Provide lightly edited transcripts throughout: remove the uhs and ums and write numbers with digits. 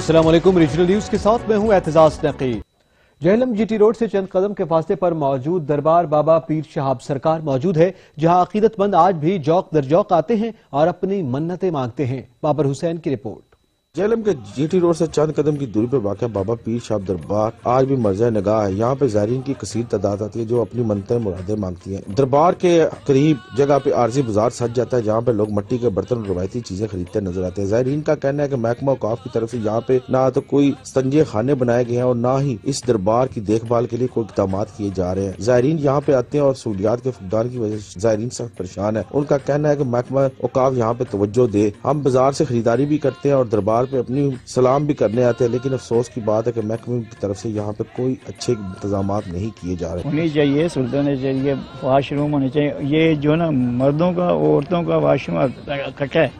अस्सलाम वालेकुम। Regional news के साथ मैं हूं एतजाज नकीब। जेहलम जीटी रोड से चंद कदम के फासले पर मौजूद दरबार बाबा पीर शहाब सरकार मौजूद है, जहां अकीदतमंद आज भी जौक दर जौक आते हैं और अपनी मन्नतें मांगते हैं। बाबर हुसैन की रिपोर्ट। जेहलम के जीटी रोड से चंद कदम की दूरी पर वाक़या बाबा पीर शहाब दरबार आज भी मर्जा निगाह है। यहाँ पे ज़ायरीन की कसीर तादाद आती है जो अपनी मन्नतें मुरादें मांगती हैं। दरबार के करीब जगह पे आरजी बाजार सज जाता है, जहाँ पे लोग मिट्टी के बर्तन और रवायती चीजें खरीदते नजर आते हैं। ज़ायरीन का कहना है कि महकमा औकाफ की तरफ से यहाँ पे ना तो कोई संजय खाने बनाए गए हैं और ना ही इस दरबार की देखभाल के लिए कोई इक़दाम किए जा रहे हैं। ज़ायरीन यहाँ पे आते हैं और सहूलियात के फुकदान की वजह से ज़ायरीन सख्त परेशान है। उनका कहना है कि महकमा औकाफ यहाँ पे तवज्जो दे। हम बाजार से खरीदारी भी करते हैं और दरबार पे अपनी सलाम भी करने आते हैं, लेकिन अफसोस की बात है कि महकमे की तरफ से यहाँ पे कोई अच्छे इंतजाम नहीं किए जा रहे। होनी चाहिए, सुविधा होनी चाहिए, वाशरूम होने चाहिए। ये जो ना मर्दों का औरतों का वाशरूम इकट्ठा है,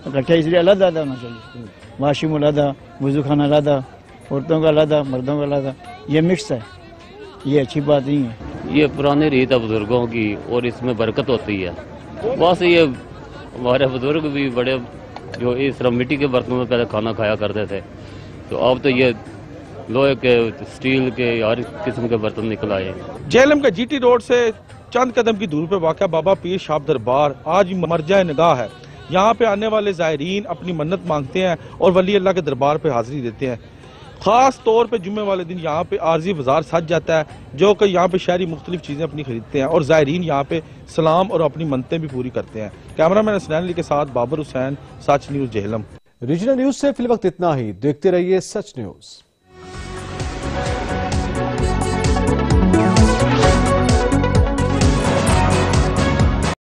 इकट्ठा इसलिए अलग होना चाहिए। वाशरूम अलग, वजू खाना अलग, औरतों का अलग, मर्दों का अलग, ये मिक्स है, ये अच्छी बात नहीं है। ये पुरानी रीत है बुजुर्गों की और इसमें बरकत होती है। बस ये हमारे बुजुर्ग भी बड़े जो इस तरह मिट्टी के बर्तनों में पहले खाना खाया करते थे, तो अब तो ये लोहे के, स्टील के, हर किस्म के बर्तन निकल आए। जेहलम के जीटी रोड से चंद कदम की दूरी पर वाक़या बाबा पीर शहाब दरबार आज मर्जा निगाह है। यहाँ पे आने वाले ज़ायरीन अपनी मन्नत मांगते हैं और वली अल्लाह के दरबार पे हाजिरी देते हैं। खास तौर पे जुम्मे वाले दिन यहाँ पे आरजी बाजार सज जाता है, जो कि यहाँ पे शहरी मुख्तलिफ चीज़ें अपनी खरीदते हैं और ज़ायरीन यहाँ पे सलाम और अपनी मन्नतें भी पूरी करते हैं। कैमरामैन हसनैन अली के साथ बाबर हुसैन, सच न्यूज़ जेहलम। रीजनल न्यूज से फिल वक्त इतना ही। देखते रहिए सच न्यूज।